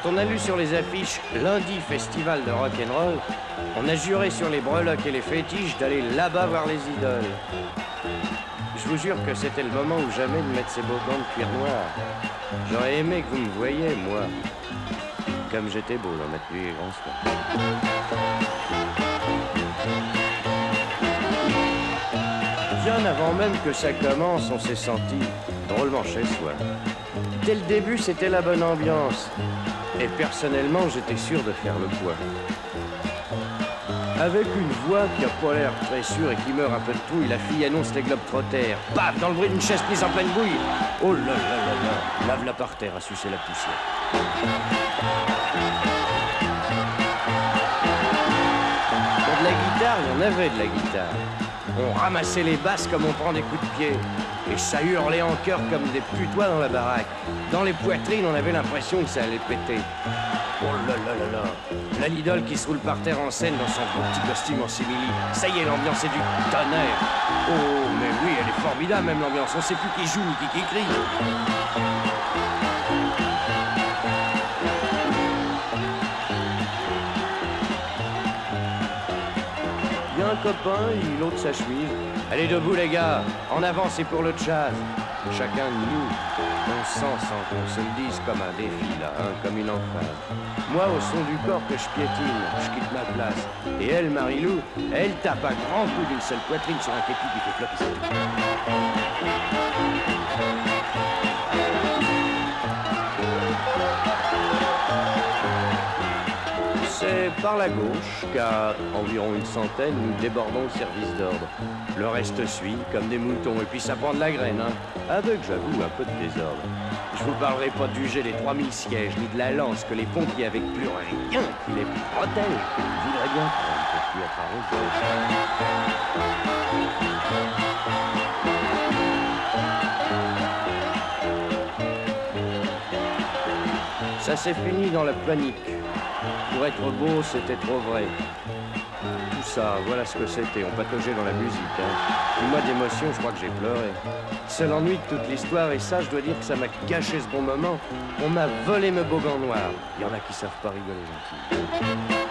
on a lu sur les affiches lundi festival de rock'n'roll, on a juré sur les breloques et les fétiches d'aller là-bas voir les idoles. Je vous jure que c'était le moment ou jamais de mettre ces beaux gants de cuir noir. J'aurais aimé que vous me voyiez, moi, comme j'étais beau dans ma tenue et grand soir. Bien avant même que ça commence, on s'est senti drôlement chez soi. Dès le début, c'était la bonne ambiance. Et personnellement, j'étais sûr de faire le poids. Avec une voix qui a pas l'air très sûre et qui meurt un peu de trouille, la fille annonce les globetrotters. Paf, dans le bruit d'une chaise prise en pleine bouille. Oh là là là là, lave-la par terre à sucer la poussière. Pour de la guitare, il y en avait de la guitare. On ramassait les basses comme on prend des coups de pied. Et ça hurlait en chœur comme des putois dans la baraque. Dans les poitrines, on avait l'impression que ça allait péter. Oh là là là là, la Lidl qui se roule par terre en scène dans son petit costume en simili. Ça y est, l'ambiance est du tonnerre. Oh, mais oui, elle est formidable même l'ambiance. On sait plus qui joue ni qui crie. Il y a un copain, il ôte sa chemise. Allez debout les gars, en avant c'est pour le jazz. Chacun de nous, on sent sans qu'on se le dise comme un défi là, hein, comme une emphase. Moi au son du corps que je piétine, je quitte ma place. Et elle, Marilou, elle tape un grand coup d'une seule poitrine sur un képi qui fait flopper sa tête. C'est par la gauche qu'à environ une centaine, nous débordons le service d'ordre. Le reste suit, comme des moutons, et puis ça prend de la graine, hein, avec, j'avoue, un peu de désordre. Je vous parlerai pas du jet des 3000 sièges, ni de la lance que les pompiers avec plus rien qui les protège, que je voudrais bien prendre pour plus être arrosé. Ça s'est fini dans la panique. Pour être beau, c'était trop vrai. Tout ça, voilà ce que c'était. On pataugeait dans la musique. Hein. Et moi, d'émotion, je crois que j'ai pleuré. C'est l'ennui de toute l'histoire, et ça, je dois dire que ça m'a gâché ce bon moment. On m'a volé mes beaux gants noirs. Il y en a qui savent pas rigoler, gentil.